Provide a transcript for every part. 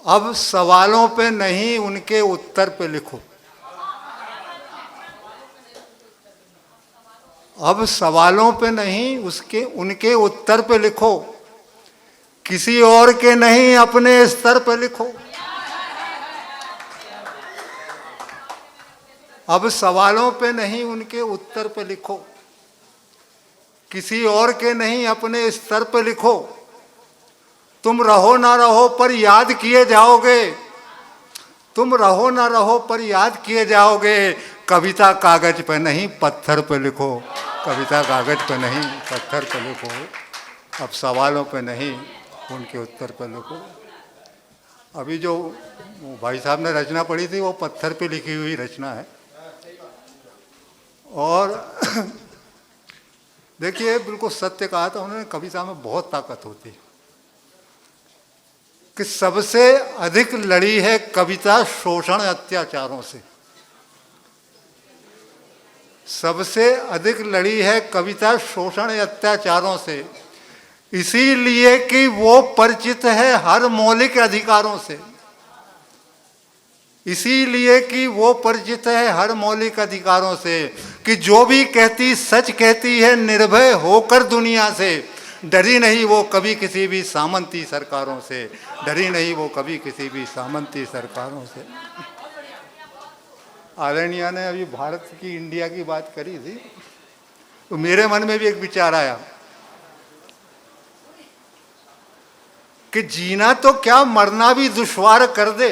अब सवालों पे नहीं उनके उत्तर पे लिखो। अब सवालों पे नहीं उसके उनके उत्तर पे लिखो, किसी और के नहीं अपने स्तर पे लिखो। अब सवालों पे नहीं उनके उत्तर पे लिखो, किसी और के नहीं अपने स्तर पे लिखो। तुम रहो ना रहो पर याद किए जाओगे, तुम रहो ना रहो पर याद किए जाओगे। कविता कागज पे नहीं पत्थर पे लिखो, कविता कागज पे नहीं पत्थर पे लिखो। अब सवालों पे नहीं उनके उत्तर पे लिखो। अभी जो भाई साहब ने रचना पढ़ी थी वो पत्थर पे लिखी हुई रचना है। और देखिए बिल्कुल सत्य कहा था उन्होंने, कविता में बहुत ताकत होती है कि सबसे अधिक लड़ी है कविता शोषण अत्याचारों से। सबसे अधिक लड़ी है कविता शोषण अत्याचारों से, इसीलिए कि वो परिचित है हर मौलिक अधिकारों से। इसीलिए कि वो परिचित है हर मौलिक अधिकारों से, कि जो भी कहती सच कहती है निर्भय होकर दुनिया से। डरी नहीं वो कभी किसी भी सामंती सरकारों से, डरी नहीं वो कभी किसी भी सामंती सरकारों से। आदरणीय ने अभी भारत की, इंडिया की बात करी थी, तो मेरे मन में भी एक विचार आया कि जीना तो क्या मरना भी दुश्वार कर दे।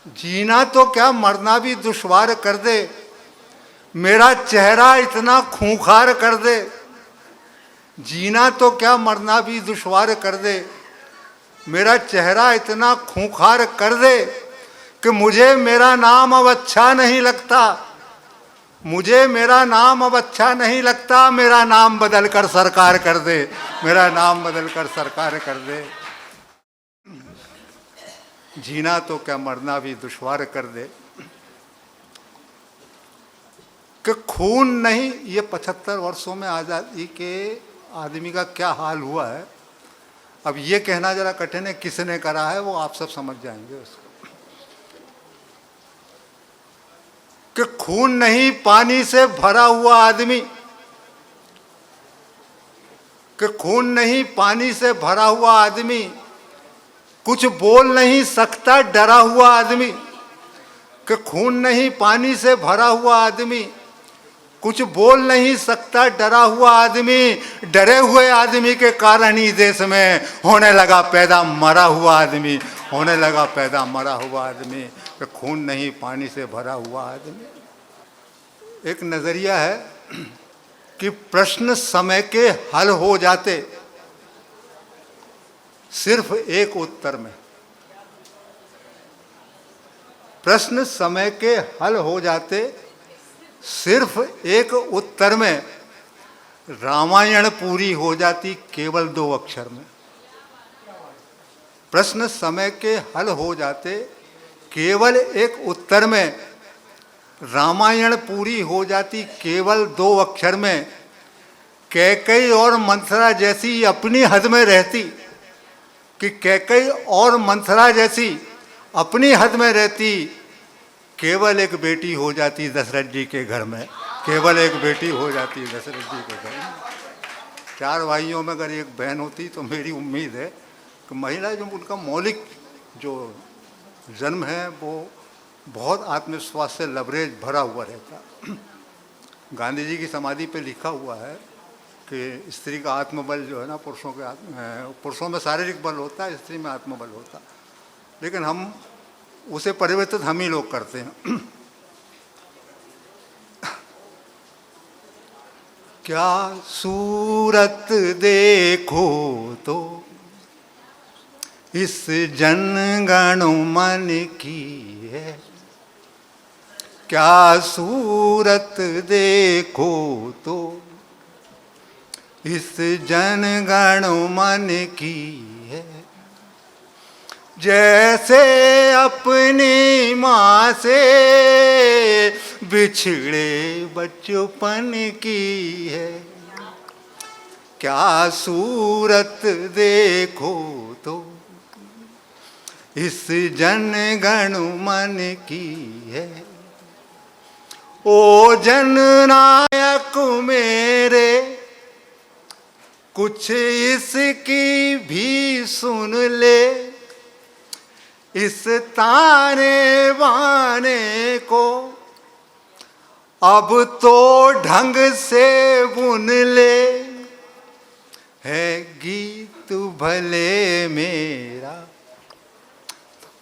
जीना तो क्या मरना भी दुश्वार कर दे, मेरा चेहरा इतना खूंखार कर दे। जीना तो क्या मरना भी दुश्वार कर दे, मेरा चेहरा इतना खूंखार कर दे कि मुझे मेरा नाम अब अच्छा नहीं लगता। मुझे मेरा नाम अब अच्छा नहीं लगता, मेरा नाम बदल कर सरकार कर दे, मेरा नाम बदल कर सरकार कर दे। जीना तो क्या मरना भी दुश्वार कर दे। कि खून नहीं, ये 75 वर्षों में आज़ादी के आदमी का क्या हाल हुआ है, अब ये कहना जरा कठिन है किसने करा है, वो आप सब समझ जाएंगे उसको। कि खून नहीं पानी से भरा हुआ आदमी, कि खून नहीं पानी से भरा हुआ आदमी, कुछ बोल नहीं सकता डरा हुआ आदमी। कि खून नहीं पानी से भरा हुआ आदमी, कुछ बोल नहीं सकता डरा हुआ आदमी। डरे हुए आदमी के कारण ही देश में होने लगा पैदा मरा हुआ आदमी, होने लगा पैदा मरा हुआ आदमी। कि खून नहीं पानी से भरा हुआ आदमी। एक नजरिया है कि प्रश्न समय के हल हो जाते सिर्फ एक उत्तर में। प्रश्न समय के हल हो जाते सिर्फ एक उत्तर में। रामायण पूरी हो जाती केवल 2 अक्षर में। प्रश्न समय के हल हो जाते केवल एक उत्तर में। रामायण पूरी हो जाती केवल 2 अक्षर में। कैकेयी और मंथरा जैसी अपनी हद में रहती, कि कैकेयी और मंथरा जैसी अपनी हद में रहती, केवल एक बेटी हो जाती दशरथ जी के घर में। केवल एक बेटी हो जाती दशरथ जी के घर में। 4 भाइयों में अगर एक बहन होती तो मेरी उम्मीद है कि महिला जो उनका मौलिक जो जन्म है वो बहुत आत्मविश्वास से लबरेज भरा हुआ रहता। गांधी जी की समाधि पे लिखा हुआ है कि स्त्री का आत्मबल जो है ना, पुरुषों में शारीरिक बल होता है, स्त्री में आत्मबल होता, लेकिन हम उसे परिवर्तित हम ही लोग करते हैं। क्या सूरत देखो तो इस जनगण मन की है, क्या सूरत देखो तो इस जनगण मन की है। जैसे अपनी माँ से बिछड़े बचपन की है, क्या सूरत देखो तो इस जन गण मन की है। ओ जननायक मेरे कुछ इसकी भी सुन ले, इस ताने बाने को अब तो ढंग से बुन ले। है गीत भले मेरा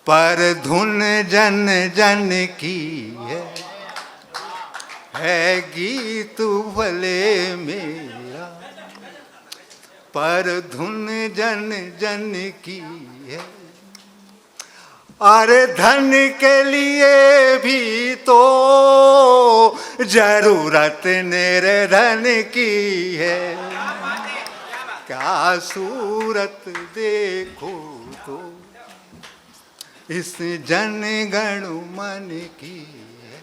पर धुन जन जन की है गीत भले मेरा पर धुन जन जन की है। अरे धन के लिए भी तो जरूरत निर्धन की है। क्या सूरत देखो तो इस जन गण मन की है।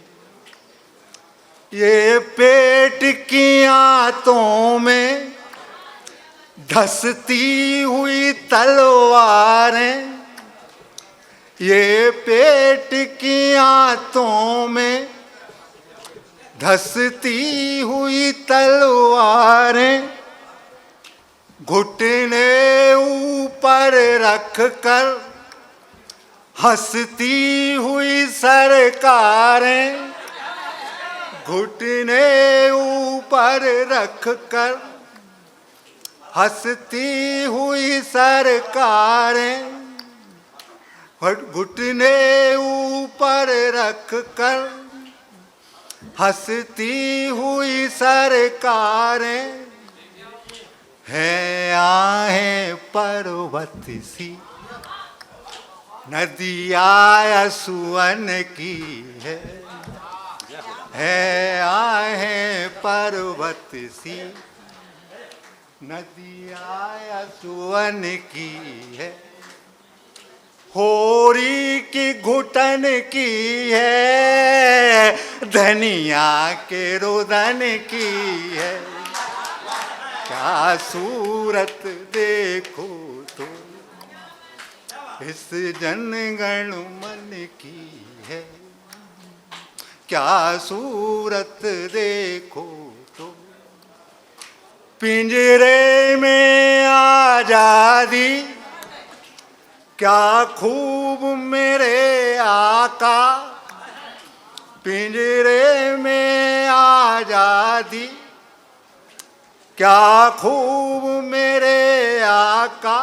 ये पेट की आंतों में धसती हुई तलवारें, ये पेट की आंतों में धसती हुई तलवारें, घुटने ऊपर रख कर हंसती हुई सरकारें, घुटने ऊपर रख कर हंसती हुई सरकारें, घुटने ऊपर रख कर हंसती हुई सरकारें, है आहें पर्वत सी नदिया सुवन की है आहें पर्वत सी नदिया सुवन की है। होरी की घुटन की है धनिया के रुदन की है। क्या सूरत देखो तो इस जन गण मन की है। क्या सूरत देखो तो पिंजरे में आजादी क्या खूब मेरे आका, पिंजरे में आजादी क्या खूब मेरे आका,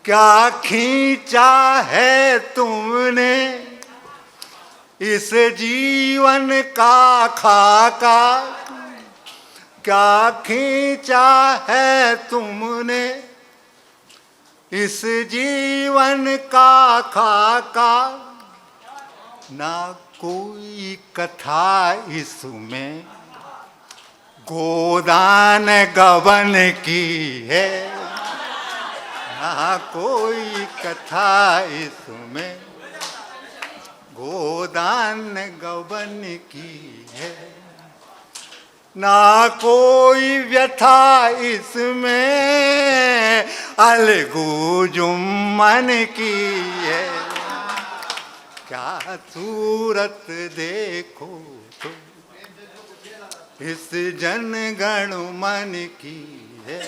क्या खींचा है तुमने इस जीवन का खाका, क्या खींचा है तुमने इस जीवन का खाका। ना कोई कथा इसमें गोदान गबन की है, ना कोई कथा इसमें गोदान गबन की है, ना कोई व्यथा इसमें अलगू जुम्मन की है। क्या सूरत देखो तो इस जन गण मन की है।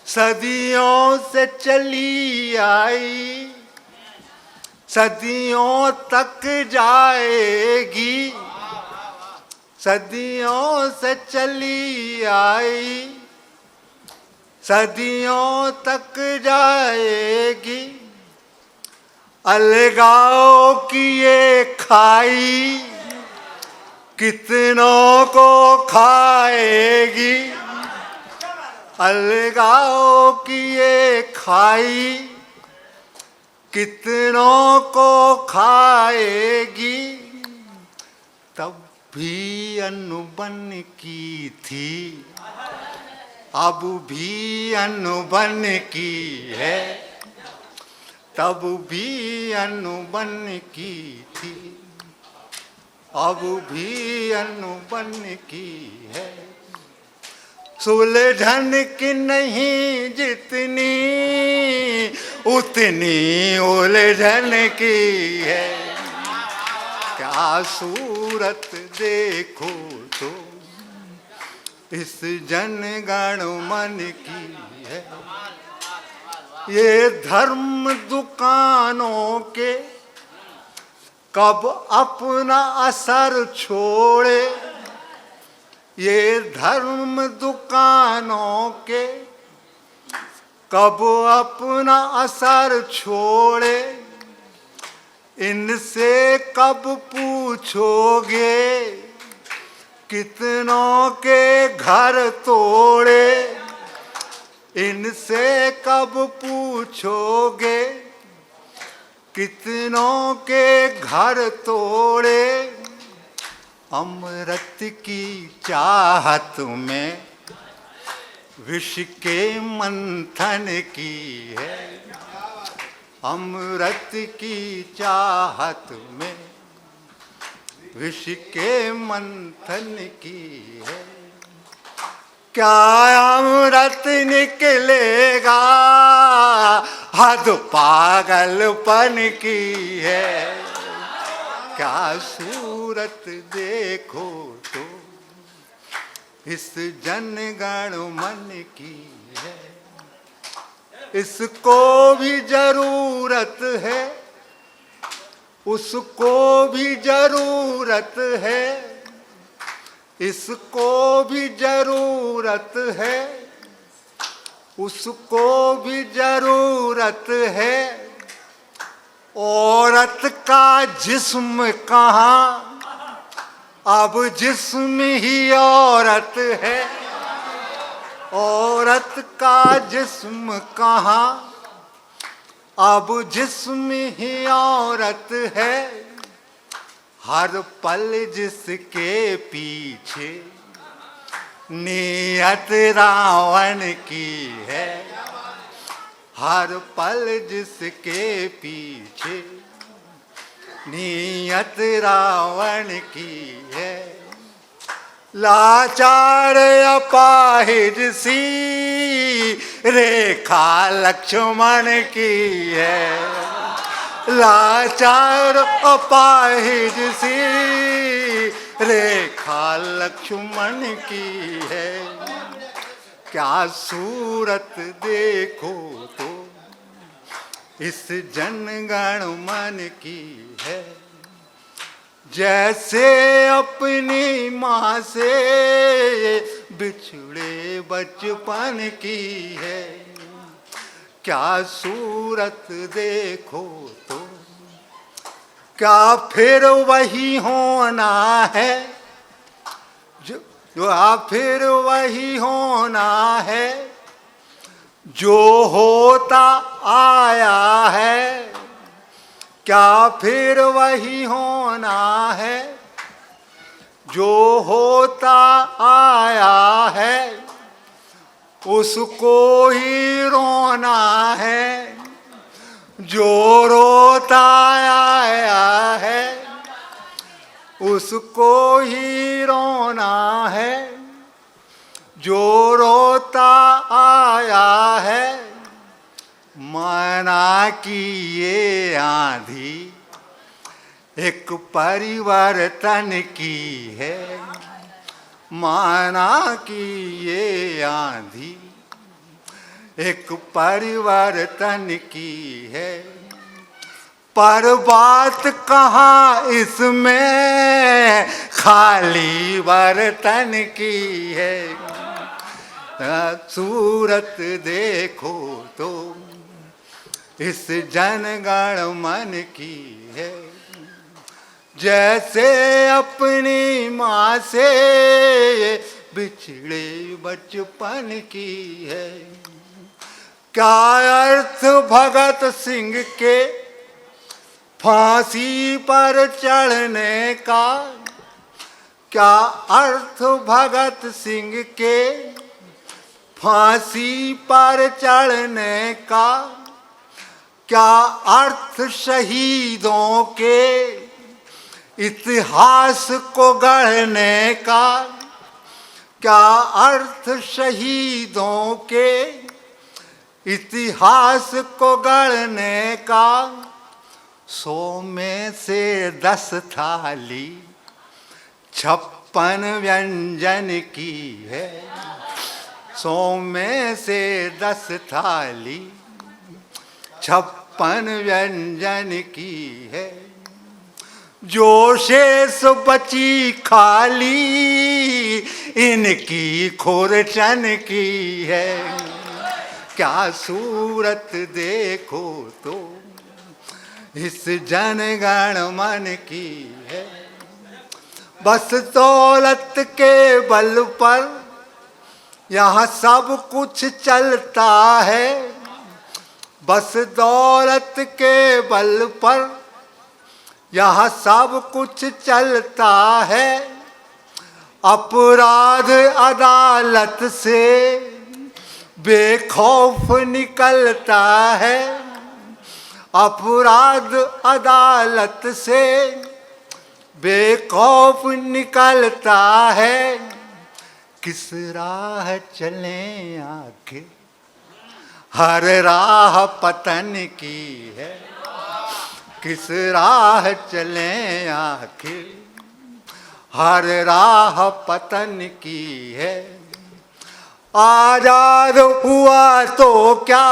सदियों से चली आई सदियों तक जाएगी, सदियों से चली आई सदियों तक जाएगी। अलगाव की ये खाई कितनों को खाएगी, अलगाव की ये खाई कितनों को खाएगी। तब भी अनबन की थी अब भी अनबन की है, तब भी अनबन की थी अब भी अनबन की है। सुलझन की नहीं जितनी उतनी उलझन की है। क्या सूरत देखो तो इस जनगण मन की है। ये धर्म दुकानों के कब अपना असर छोड़े। ये धर्म दुकानों के कब अपना असर छोड़े। इनसे कब पूछोगे कितनों के घर तोड़े। इनसे कब पूछोगे कितनों के घर तोड़े। अमृत की चाहत में विष के मंथन की है। अमृत की चाहत में विष के मंथन की है। क्या अमृत निकलेगा हद पागलपन की है। क्या सूरत देखो तो इस जनगण मन की है। इसको भी जरूरत है, उसको भी जरूरत है। इसको भी जरूरत है, उसको भी जरूरत है। औरत का जिस्म कहाँ, अब जिस्म ही औरत है। औरत का जिस्म कहाँ, अब जिस्म ही औरत है। हर पल जिसके पीछे नियत रावण की है। हर पल जिसके पीछे नियत रावण की है। लाचार अपाहिज सी रेखा लक्ष्मण की है। लाचार अपाहिज सी रेखा लक्ष्मण की है। क्या सूरत देखो तो इस जनगण मन की है। जैसे अपनी माँ से बिछड़े बचपन की है। क्या सूरत देखो तो क्या फिर वही होना है जो फिर वही होना है जो होता आया है। क्या फिर वही होना है जो होता आया है। उसको ही रोना है जो रोता आया है। उसको ही रोना है जो रोता आया है। मना की ये आंधी एक परिवर्तन की है। माना कि ये आंधी एक परिवर्तन की है। पर बात कहाँ इसमें खाली बर्तन की है। सूरत देखो तो इस जनगण मन की है। जैसे अपनी माँ से बिछड़े बचपन की है। क्या अर्थ भगत सिंह के फांसी पर चढ़ने का। क्या अर्थ भगत सिंह के फांसी पर चढ़ने का। क्या अर्थ शहीदों के इतिहास को गढ़ने का। क्या अर्थ शहीदों के इतिहास को गढ़ने का, 100 में से 10 थाली 56 व्यंजन की है। 100 में से 10 थाली 56 व्यंजन की है। जो शेष बची खाली इनकी खुरचन की है। क्या सूरत देखो तो इस जनगण मन की है। बस दौलत के बल पर यहाँ सब कुछ चलता है। बस दौलत के बल पर यहाँ सब कुछ चलता है। अपराध अदालत से बेखौफ निकलता है। अपराध अदालत से बेखौफ निकलता है। किस राह चलें आगे, हर राह पतन की है। किस राह चलें आखिर, हर राह पतन की है। आजाद हुआ तो क्या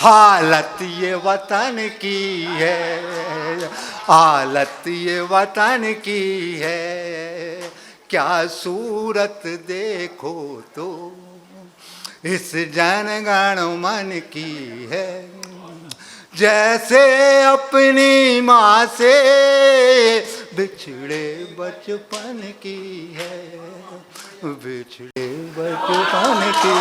हालत ये वतन की है। हालत ये वतन की है। क्या सूरत देखो तो इस जनगण मन की है। जैसे अपनी माँ से बिछड़े बचपन की है। बिछड़े बचपन की